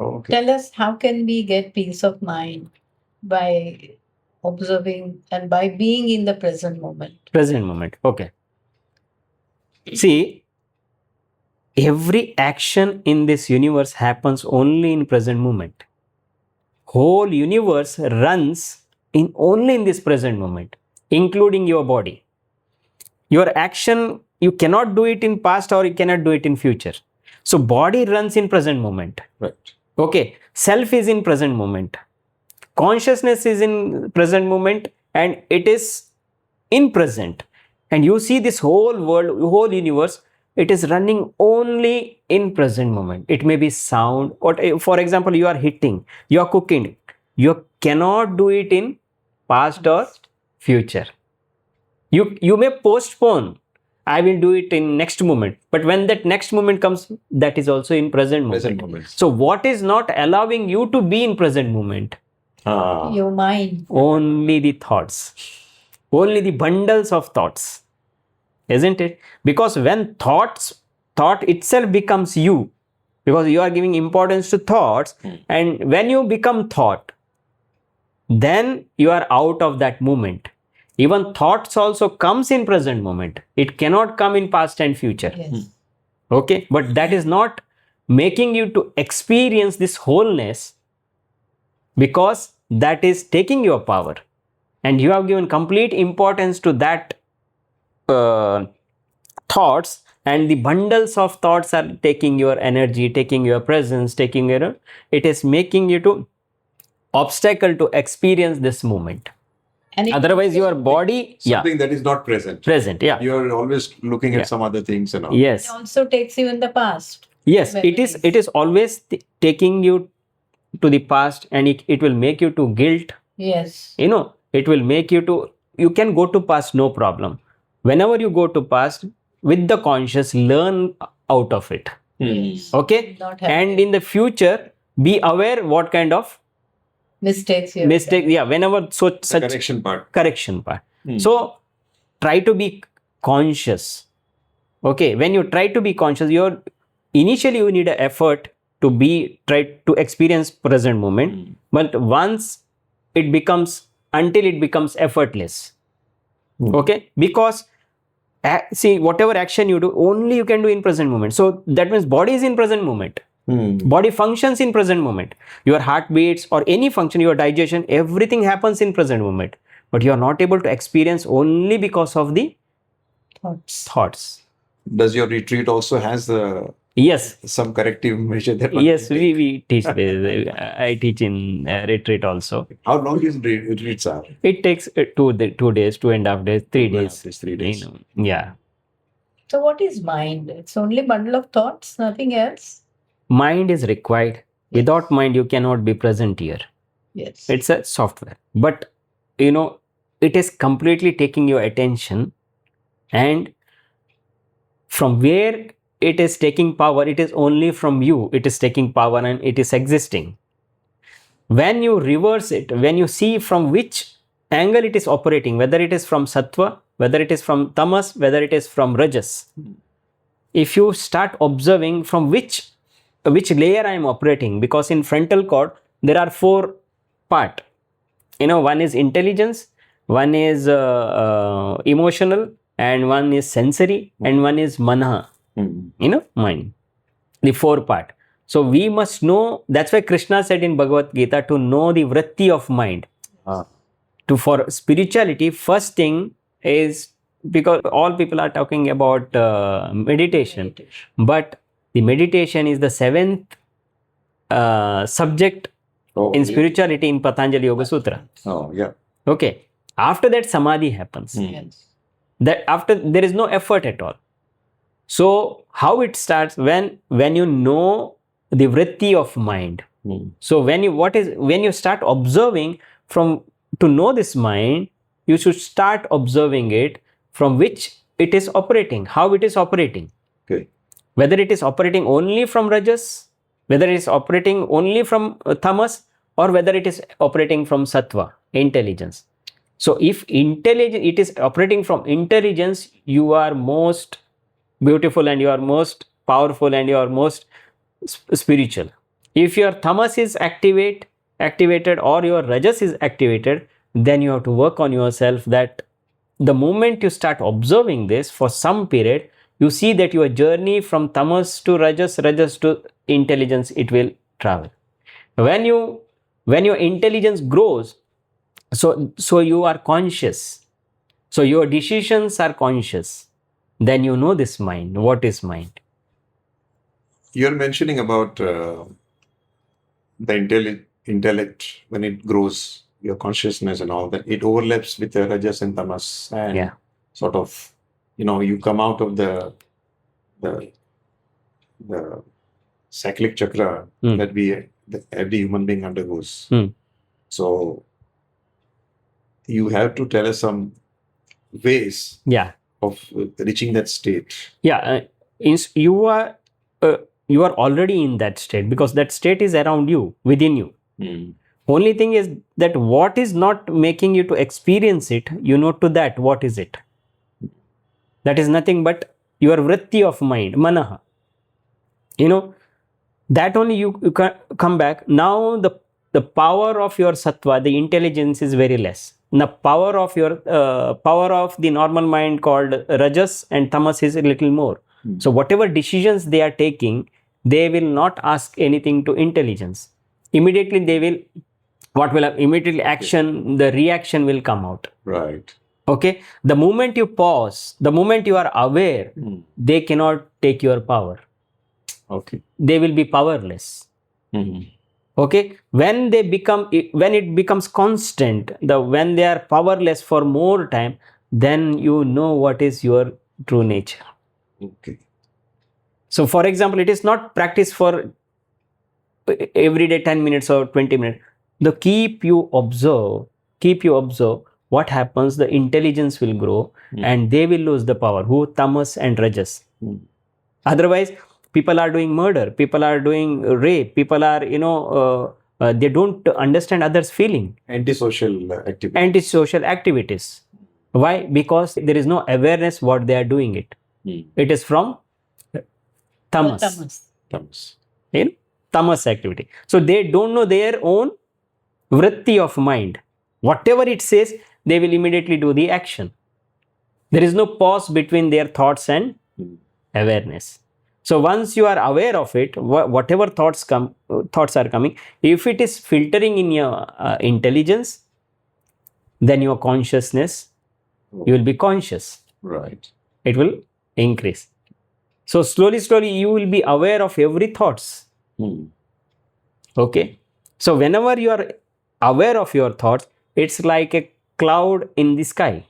Okay. Tell us, how can we get peace of mind by observing and by being in the present moment? Present moment. Okay. See, every action in this universe happens only in present moment. Whole universe runs in only in this present moment, including your body. Your action, you cannot do it in past or you cannot do it in future. So body runs in present moment. Right. Okay. Self is in present moment. Consciousness is in present moment, and it is in present. And you see this whole world, whole universe, it is running only in present moment. It may be sound, or for example, you are hitting, you are cooking. You cannot do it in past or future. You may postpone. I will do it in next moment. But when that next moment comes, that is also in present moment. Present moment. So what is not allowing you to be in present moment? Your mind. Only the thoughts. Only the bundles of thoughts. Isn't it? Because when thought itself becomes you, because you are giving importance to thoughts, and when you become thought, then you are out of that moment. Even thoughts also comes in present moment. It cannot come in past and future. Yes. Okay, but that is not making you to experience this wholeness, because that is taking your power, and you have given complete importance to that thoughts, and the bundles of thoughts are taking your energy, taking your presence, taking your, it is making you to obstacle to experience this moment. And it Otherwise your body, Something that is not present. present, You are always looking at Yeah. some other things and all. yes, also takes you in the past. yes, memories. it is always taking you to the past, and it will make you to guilt. Yes. It will make you to, you can go to past, no problem. Whenever you go to past, with the conscious, learn out of it. Yes. Okay, Not happen. and in the future, be aware what kind of Mistakes you have mistake, done. whenever The such correction part. correction part. Hmm. So try to be conscious. Okay, when you try to be conscious, initially you need an effort to try to experience present moment, but once it becomes, until it becomes effortless. Okay, because see, whatever action you do, only you can do in present moment. So that means body is in present moment. Body functions in present moment. Your heart beats or any function, your digestion, everything happens in present moment. But you are not able to experience only because of the thoughts. Does your retreat also has Yes. some corrective measure that one Yes, can take? we teach. I teach in retreat also. How long is retreats are? It takes 2 days, 2.5 days, 3 days. 3 days. Yeah. So what is mind? It's only bundle of thoughts, nothing else. Mind is required. Without mind, you cannot be present here. Yes. It's a software. But, it is completely taking your attention, and from where it is taking power, it is only from you. It is taking power and it is existing. When you reverse it, when you see from which angle it is operating, whether it is from sattva, whether it is from tamas, whether it is from rajas, if you start observing from which layer I am operating, because in frontal cord there are 4 parts. One is intelligence, one is emotional, and one is sensory, and one is mana, mind. The 4 part. So we must know, that's why Krishna said in Bhagavad Gita to know the vritti of mind. For spirituality, first thing is, because all people are talking about meditation, but the meditation is the 7th subject in spirituality in Patanjali Yoga Sutra. Oh, yeah. Okay. After that, samadhi happens. Yes. That after, there is no effort at all. So how it starts, when you know the vritti of mind. So when you start observing to know this mind, you should start observing it from which it is operating, how it is operating. Okay. Whether it is operating only from rajas, whether it is operating only from tamas, or whether it is operating from sattva, intelligence. So if it is operating from intelligence, you are most beautiful, and you are most powerful, and you are most spiritual. If your tamas is activated or your rajas is activated, then you have to work on yourself, that the moment you start observing this for some period, you see that your journey from tamas to rajas to intelligence, it will travel. When your intelligence grows, so you are conscious, so your decisions are conscious, then you know this mind, what is mind. You're mentioning about the intellect when it grows, your consciousness and all that, it overlaps with the rajas and tamas, and Yeah. sort of, you come out of the the cyclic chakra that every human being undergoes. So you have to tell us some ways Yeah. of reaching that state. Yeah. You are already in that state, because that state is around you, within you. Only thing is that what is not making you to experience it, to that, what is it? That is nothing but your vritti of mind, manaha. That only you can come back. Now the power of your sattva, the intelligence, is very less. The power of the normal mind called rajas and tamas is a little more. So whatever decisions they are taking, they will not ask anything to intelligence. Immediately the reaction will come out. Right. Okay. The moment you pause, the moment you are aware, they cannot take your power. Okay. They will be powerless. Okay. When it becomes constant, when they are powerless for more time, then you know what is your true nature. Okay. So for example, it is not practice for every day 10 minutes or 20 minutes. Keep you observe what happens. The intelligence will grow and they will lose the power. Who? Tamas and rajas. Otherwise, people are doing murder, people are doing rape, people are, they don't understand others' feeling. Antisocial activities. Why? Because there is no awareness what they are doing it. It is from tamas. Tamas activity. So they don't know their own vritti of mind. Whatever it says, they will immediately do the action. There is no pause between their thoughts and awareness. So once you are aware of it, whatever thoughts are coming, if it is filtering in your intelligence, then your consciousness, you will be conscious. Right. It will increase. So slowly you will be aware of every thoughts. Okay. So whenever you are aware of your thoughts, it's like a cloud in the sky.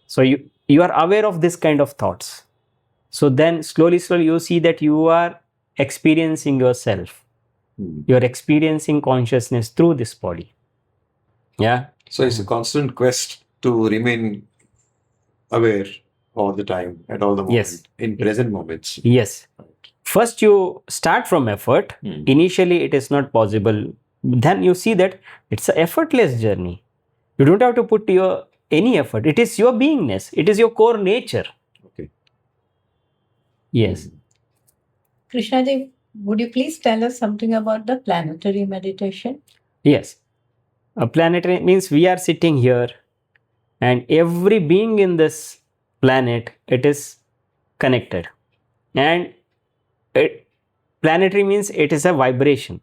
So you are aware of this kind of thoughts. So then slowly you see that you are experiencing yourself. You are experiencing consciousness through this body. Yeah. So it's a constant quest to remain aware all the time, at all the moments, in present moments. Yes. First you start from effort. Initially it is not possible. Then you see that it's an effortless journey. You don't have to put any effort. It is your beingness. It is your core nature. Okay. Yes. Krishnaji, would you please tell us something about the planetary meditation? Yes. A planetary means we are sitting here and every being in this planet, it is connected. And planetary means it is a vibration.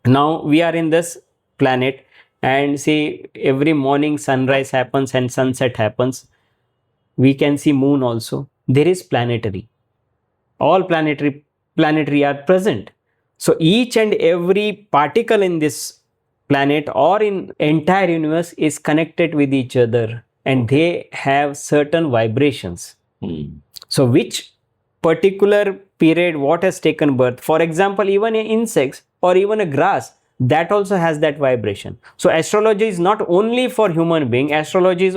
Now we are in this planet and see every morning sunrise happens and sunset happens. We can see moon also. There is planetary. All planetary are present. So each and every particle in this planet or in entire universe is connected with each other and they have certain vibrations. So which particular period what has taken birth, for example, even an insects or even a grass, that also has that vibration. So astrology is not only for human being, astrology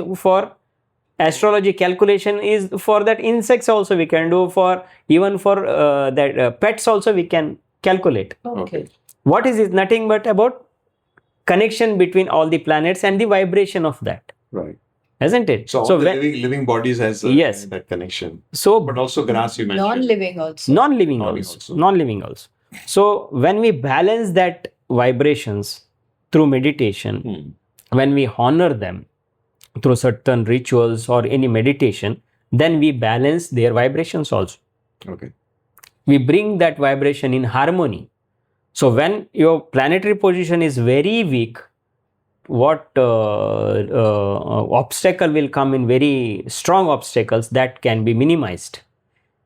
calculation is for that insects also we can do, for even for that pets also we can calculate. Okay. What is it? Nothing but about connection between all the planets and the vibration of that. Right. Isn't it? So all the living bodies has that connection. So but also grass you mentioned. Non-living also. Non-living also. So when we balance that vibrations through meditation, when we honor them through certain rituals or any meditation, then we balance their vibrations also. Okay. We bring that vibration in harmony. So when your planetary position is very weak, what obstacle will come in, very strong obstacles that can be minimized.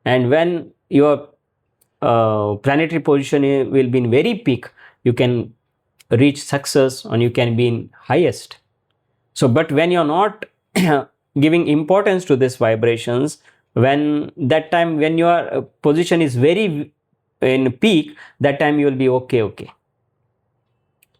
And when your planetary position will be in very peak, you can reach success and you can be in highest. So but when you're not giving importance to these vibrations, when that time when your position is very in peak, that time you will be okay.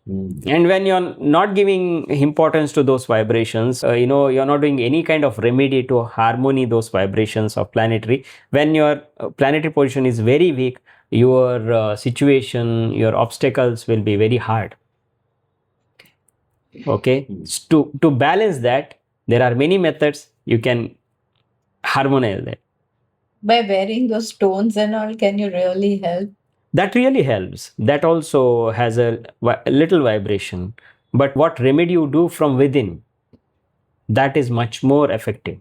And when you're not giving importance to those vibrations, you're not doing any kind of remedy to harmony those vibrations of planetary. When your planetary position is very weak, your situation, your obstacles will be very hard. Okay. To balance that, there are many methods you can harmonize that. By wearing those stones and all, can you really help? That really helps. That also has a little vibration. But what remedy you do from within, that is much more effective.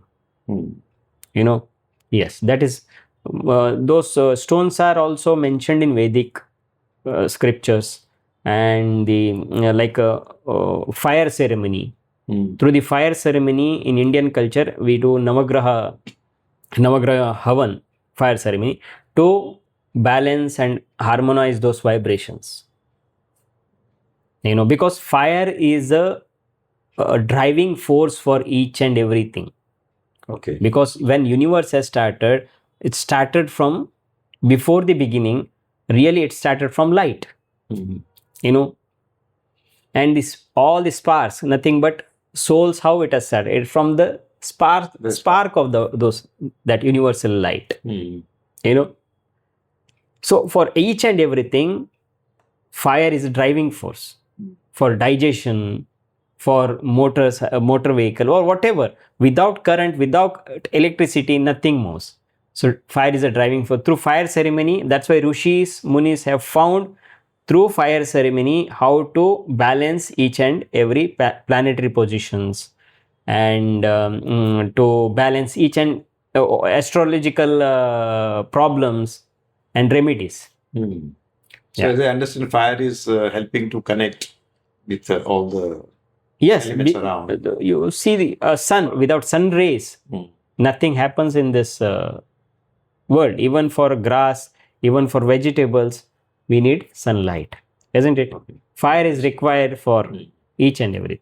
Yes, that is, those stones are also mentioned in Vedic scriptures, and the like a fire ceremony. Through the fire ceremony in Indian culture, we do Navagraha Havan fire ceremony to balance and harmonize those vibrations. Because fire is a driving force for each and everything. Okay. Because when universe has started, it started from before the beginning. Really, it started from light. And all the sparks, nothing but souls. How it has started from the spark of that universal light. So for each and everything, fire is a driving force. For digestion, for motor vehicle or whatever, without current, without electricity, nothing moves. So fire is a driving force. Through fire ceremony, that's why rishis, munis have found through fire ceremony how to balance each and every planetary positions, and to balance each and astrological problems and remedies. So as I understand, fire is helping to connect with all the elements around. You see the sun, without sun rays, nothing happens in this world. Even for grass, even for vegetables, we need sunlight, isn't it? Okay. Fire is required for each and everything.